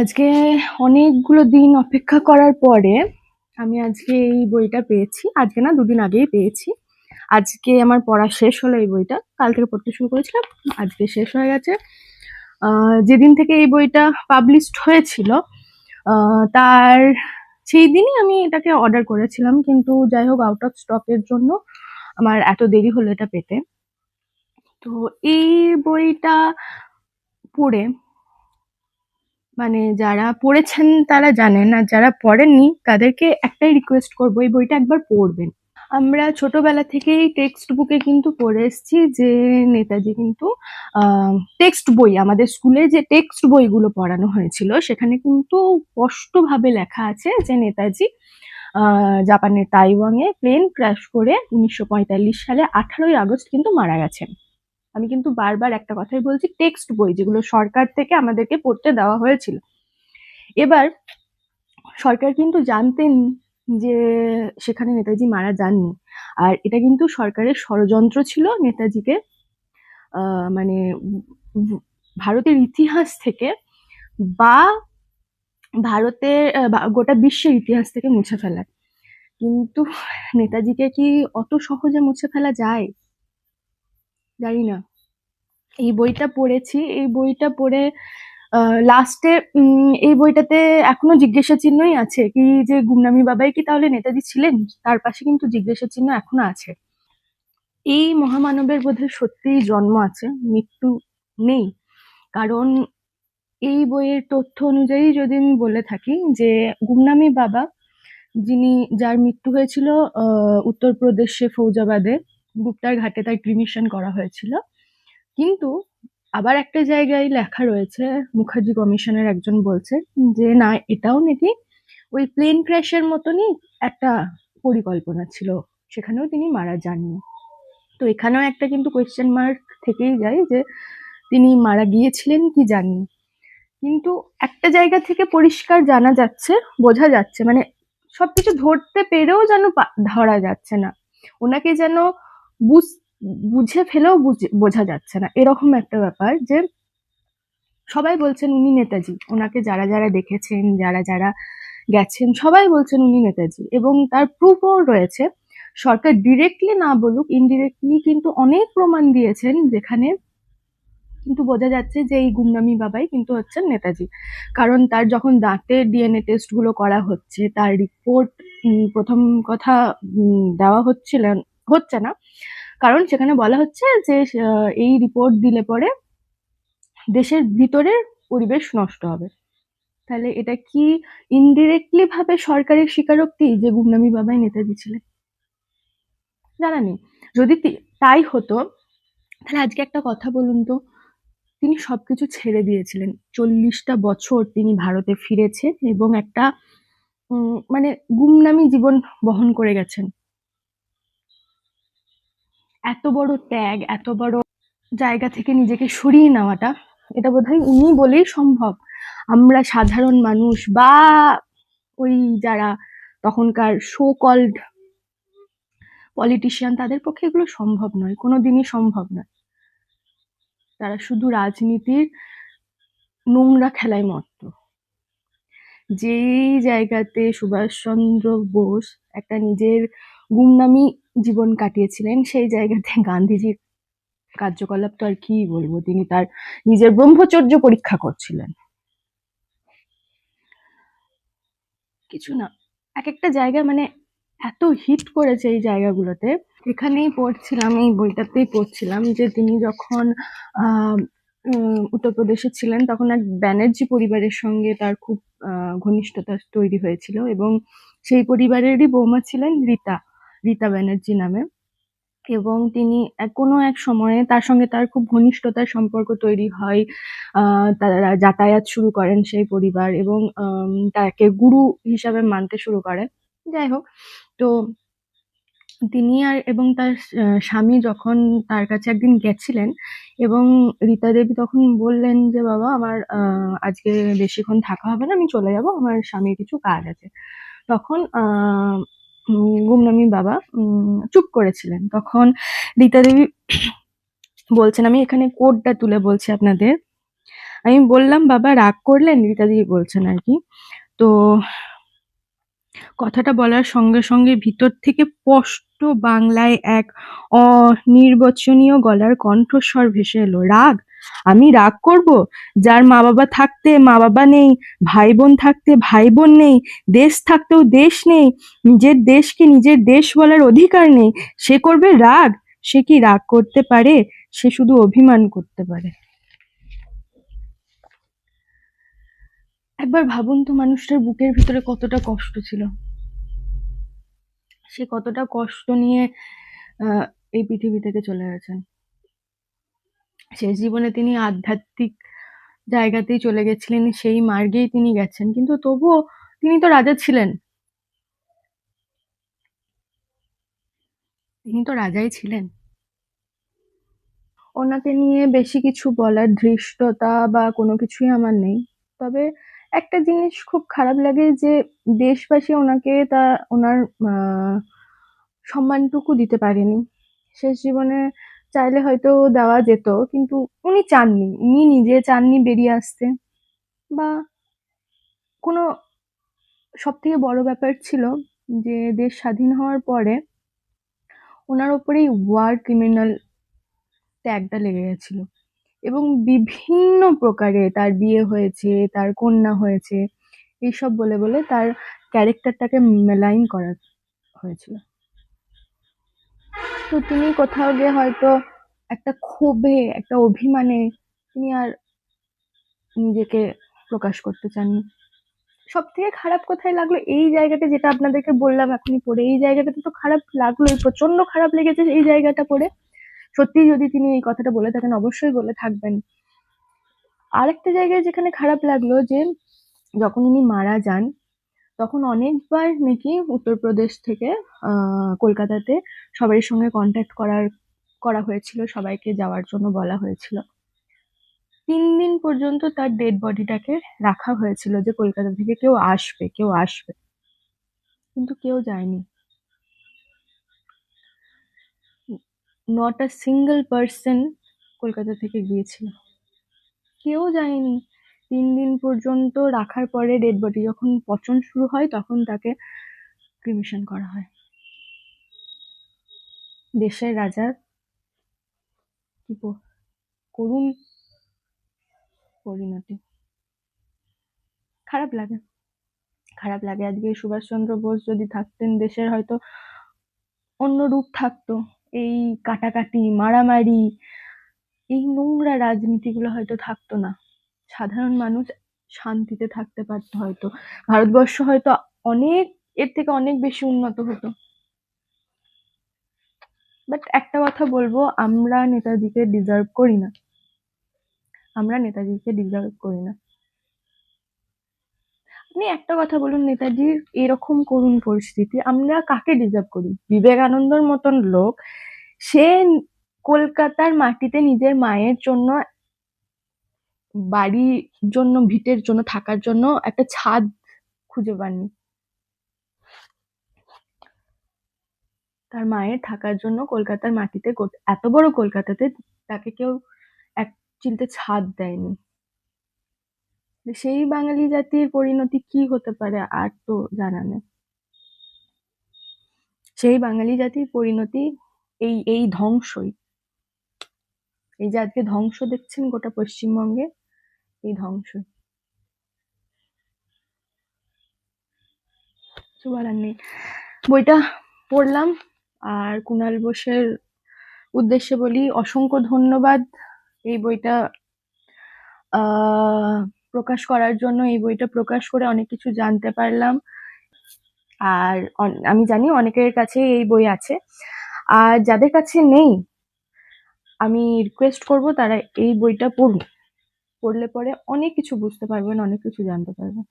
আজকে অনেকগুলো দিন অপেক্ষা করার পরে আমি আজকে এই বইটা পেয়েছি। আজকে না, দুদিন আগেই পেয়েছি। আজকে আমার পড়া শেষ হলো এই বইটা। কাল থেকে পড়তে শুরু করেছিলাম, আজকে শেষ হয়ে গেছে। যেদিন থেকে এই বইটা পাবলিশড হয়েছিল তার সেই দিনই আমি এটাকে অর্ডার করেছিলাম, কিন্তু যাই হোক আউট অফ স্টকের জন্য আমার এত দেরি হলো এটা পেতে। তো এই বইটা পড়ে, মানে যারা পড়েছেন তারা জানেন, আর যারা পড়েননি তাদেরকে একটাই রিকোয়েস্ট করবো, এই বইটা একবার পড়বেন। আমরা ছোটবেলা থেকেই টেক্সট বুকে কিন্তু পড়ে এসেছি যে নেতাজি কিন্তু টেক্সট বই, আমাদের স্কুলে যে টেক্সট বইগুলো পড়ানো হয়েছিল সেখানে কিন্তু স্পষ্টভাবে লেখা আছে যে নেতাজি জাপানের তাইওয়ানে প্লেন ক্র্যাশ করে 1945 সালে 18ই আগস্ট কিন্তু মারা গেছেন। আমি কিন্তু বারবার একটা কথাই বলছি, টেক্সট বই যেগুলো সরকার থেকে আমাদেরকে পড়তে দেওয়া হয়েছিল। এবার সরকার কিন্তু জানতেন যে সেখানে নেতাজি মারা যাননি, আর এটা কিন্তু সরকারের ষড়যন্ত্র ছিল নেতাজিকে মানে ভারতের ইতিহাস থেকে বা ভারতের গোটা বিশ্বের ইতিহাস থেকে মুছে ফেলার। কিন্তু নেতাজিকে কি অত সহজে মুছে ফেলা যায়? জানি না। এই বইটা পড়েছি, এই বইটা পড়ে লাস্টে এই বইটাতে এখনো জিজ্ঞাসা চিহ্নই আছে কি যে গুমনামি বাবাই কি তাহলে নেতাজি ছিলেন, তার পাশে কিন্তু জিজ্ঞাসা চিহ্ন এখনো আছে। এই মহামানবের বোধহয় সত্যিই জন্ম আছে, মৃত্যু নেই। কারণ এই বইয়ের তথ্য অনুযায়ী যদি আমি বলে থাকি যে গুমনামি বাবা, যার মৃত্যু হয়েছিল উত্তরপ্রদেশে ফৌজাবাদে, গুপ্তার ঘাটে তার ক্রিমিশন করা হয়েছিল। কিন্তু আবার একটা জায়গায় লেখা রয়েছে, মুখার্জি কমিশনের একজন বলছে যে না, এটাও নাকি ওই প্লেন ক্র্যাশের মতনই একটা পরিকল্পনা ছিল, সেখানেও তিনি মারা যাননি। তো এখানেও একটা কিন্তু কোয়েশ্চেন মার্ক থেকেই যায় যে তিনি মারা গিয়েছিলেন কি জাননি। কিন্তু একটা জায়গা থেকে পরিষ্কার জানা যাচ্ছে, বোঝা যাচ্ছে, মানে সবকিছু ধরতে পেরেও যেন ধরা যাচ্ছে না, ওনাকে যেন বুঝে ফেলেও বোঝা যাচ্ছে না, এরকম একটা ব্যাপার যে সবাই বলছেন উনি নেতাজি, ওনাকে যারা যারা দেখেছেন, যারা যারা গেছেন সবাই বলছেন উনি নেতাজি, এবং তার প্রুফও রয়েছে। সরকার ডিরেক্টলি না বলুক, ইনডিরেক্টলি কিন্তু অনেক প্রমাণ দিয়েছেন যেখানে কিন্তু বোঝা যাচ্ছে যে এই গুমনামি বাবাই কিন্তু হচ্ছেন নেতাজি। কারণ তার যখন দাঁতের ডিএনএ টেস্ট গুলো করা হচ্ছে, তার রিপোর্ট প্রথম কথা দেওয়া হচ্ছে না, কারণ সেখানে বলা হচ্ছে যে এই রিপোর্ট দিলে পরে দেশের ভিতরের পরিবেশ নষ্ট হবে। তাহলে এটা কি ইনডিরেক্টলি ভাবে সরকারের স্বীকারোক্তি যে গুমনামি বাবাই নেতাজি ছিলেন? জানা নেই। যদি তাই হতো তাহলে আজকে একটা কথা বলুন তো, তিনি সবকিছু ছেড়ে দিয়েছিলেন, 40টা বছর তিনি ভারতে ফিরেছেন এবং একটা মানে গুমনামি জীবন বহন করে গেছেন। এত বড় ত্যাগ, এত বড় জায়গা থেকে নিজেকে সরিয়ে নেওয়াটা, এটা বোধহয় উনি বলেই সম্ভব। আমরা সাধারণ মানুষ বা ওই যারা তখনকার সো কল্ড পলিটিশিয়ান, তাদের পক্ষে এগুলো সম্ভব নয়, কোনোদিনই সম্ভব নয়। তারা শুধু রাজনীতির নোংরা খেলায় মত্ত। যেই জায়গাতে সুভাষচন্দ্র বোস একটা নিজের গুমনামি জীবন কাটিয়েছিলেন, সেই জায়গাতে গান্ধীজির কার্যকলাপ তো আর কি বলবো, তিনি তার নিজের ব্রহ্মচর্য পরীক্ষা করছিলেন। কিছু না, এক একটা জায়গা মানে এত হিট করেছে এই জায়গাগুলোতে। এখানেই পড়ছিলাম, এই বইটাতেই পড়ছিলাম যে তিনি যখন উত্তরপ্রদেশে ছিলেন তখন এক ব্যানার্জি পরিবারের সঙ্গে তার খুব ঘনিষ্ঠতা তৈরি হয়েছিল, এবং সেই পরিবারেরই বৌমা ছিলেন রীতা, রীতা ব্যানার্জি নামে। এবং তিনি কোনো এক সময়ে তার সঙ্গে তার খুব ঘনিষ্ঠতার সম্পর্ক তৈরি হয়, তারা যাতায়াত শুরু করেন সেই পরিবার, এবং তাকে গুরু হিসাবে মানতে শুরু করেন। যাই হোক, তো তিনি এবং তার স্বামী যখন তার কাছে একদিন গেছিলেন, এবং রীতা দেবী তখন বললেন যে বাবা আমার আজকে বেশিক্ষণ থাকা হবে না, আমি চলে যাব, আমার স্বামীর কিছু কাজ আছে। তখন গুমনামি বাবা চুপ করেছিলেন। তখন রীতা দেবী বলছেন, আমি এখানে কোডটা তুলে বলছি আপনাদের, আমি বললাম বাবা রাগ করলেন, রীতা দিদি বলছেন আর কি। তো কথাটা বলার সঙ্গে সঙ্গে ভিতর থেকে স্পষ্ট বাংলায় এক অনির্বচনীয় গলার কণ্ঠস্বর ভেসে এলো, রাগ? আমি রাগ করব? যার মা বাবা থাকতে মা বাবা নেই, ভাই বোন থাকতে ভাই বোন নেই, দেশ থাকতেও দেশ নেই, নিজের দেশকে নিজের দেশ বলার অধিকার নেই, সে করবে রাগ? সে কি রাগ করতে পারে? সে শুধু অভিমান করতে পারে। একবার ভাবুন তো মানুষটার বুকের ভিতরে কতটা কষ্ট ছিল, সে কতটা কষ্ট নিয়ে এই পৃথিবী থেকে চলে গেছেন। শেষ জীবনে তিনি আধ্যাত্মিক জায়গাতেই চলে গেছিলেন, সেই মার্গেই তিনি গেছেন, কিন্তু তবুও তিনি তো রাজা ছিলেন, তিনি তো রাজাই ছিলেন। ওনাকে নিয়ে বেশি কিছু বলার ধৃষ্টতা বা কোনো কিছুই আমার নেই, তবে একটা জিনিস খুব খারাপ লাগে যে দেশবাসী ওনাকে তা ওনার সম্মানটুকু দিতে পারেনি। শেষ জীবনে চাইলে হয়তো দেওয়া যেত, কিন্তু উনি চাননি, উনি নিজে চাননি বেরিয়ে আসতে, বা কোনো সব থেকে বড় ব্যাপার ছিল যে দেশ স্বাধীন হওয়ার পরে ওনার ওপরেই ওয়ার ক্রিমিনাল ট্যাগটা লেগে গেছিল, এবং বিভিন্ন প্রকারে তার বিয়ে হয়েছে, তার কন্যা হয়েছে, এইসব বলে বলে তার ক্যারেক্টারটাকে মেলাইন করা হয়েছিল। তো তিনি কোথাও গিয়ে হয়তো একটা ক্ষোভে, একটা অভিমানে তিনি আর নিজেকে প্রকাশ করতে চাননি। সব থেকে খারাপ কোথায় লাগলো এই জায়গাটা, যেটা আপনাদেরকে বললাম এখনই পড়ে, এই জায়গাটাতে তো খারাপ লাগলোই, প্রচন্ড খারাপ লেগেছে এই জায়গাটা পড়ে। সত্যি যদি তিনি এই কথাটা বলে থাকেন অবশ্যই বলে থাকবেন। আরেকটা জায়গায় যেখানে খারাপ লাগলো যে যখন উনি মারা যান তখন অনেকবার নাকি উত্তরপ্রদেশ থেকে কলকাতাতে সবাই সঙ্গে কন্ট্যাক্ট করা হয়েছিল, সবাইকে যাওয়ার জন্য বলা হয়েছিল। 3 দিন পর্যন্ত তার ডেড বডিটাকে রাখা হয়েছিল যে কলকাতা থেকে কেউ আসবে, কেউ আসবে, কিন্তু কেউ যায়নি। Not a single person Kolkata থেকে গিয়েছিল, কেউ যায়নি। 3 দিন পর্যন্ত রাখার পরে ডেড বডি যখন পচন শুরু হয় তখন তাকে ক্রিমেশন করা হয়। দেশের রাজার কি করুণ পরিণতি। খারাপ লাগে, খারাপ লাগে। আজকে সুভাষচন্দ্র বোস যদি থাকতেন দেশের হয়তো অন্য রূপ থাকতো, এই কাটাকাটি মারামারি এই নোংরা রাজনীতিগুলো হয়তো থাকতো না, সাধারণ মানুষ শান্তিতে থাকতে পারতো, হয়তো ভারতবর্ষ হয়তো অনেক এর থেকে অনেক বেশি উন্নত হতো। বাট একটা কথা বলবো, আমরা নেতাজিকে ডিজার্ভ করি না, আমরা নেতাজিকে ডিজার্ভ করি না। আপনি একটা কথা বলুন, নেতাজির এরকম করুণ পরিস্থিতি আমরা কাকে ডিজার্ভ করি? বিবেকানন্দর মতন লোক, সে কলকাতার মাটিতে নিজের মায়ের জন্য, বাড়ির জন্য, ভিটের জন্য, থাকার জন্য একটা ছাদ খুঁজে পাননি। তার মায়ের থাকার জন্য কলকাতার মাটিতে, এত বড় কলকাতাতে তাকে কেউ এক চিলতে ছাদ দেয়নি। সেই বাঙালি জাতির পরিণতি কি হতে পারে আর তো জানা নেই। সেই বাঙালি জাতির পরিণতি এই ধ্বংসই, এই যে আজকে ধ্বংস দেখছেন গোটা পশ্চিমবঙ্গে, এই ধ্বংসই। কিছু বলার নেই। বইটা পড়লাম, আর কুণাল বোসের উদ্দেশ্যে বলি অসংখ্য ধন্যবাদ এই বইটা প্রকাশ করার জন্য। এই বইটা প্রকাশ করে অনেক কিছু জানতে পারলাম, আর আমি জানি অনেকের কাছে এই বই আছে, আর যাদের কাছে নেই আমি রিকোয়েস্ট করব তারা এই বইটা পড়ুন, পড়লে পরে অনেক কিছু বুঝতে পারবেন, অনেক কিছু জানতে পারবেন।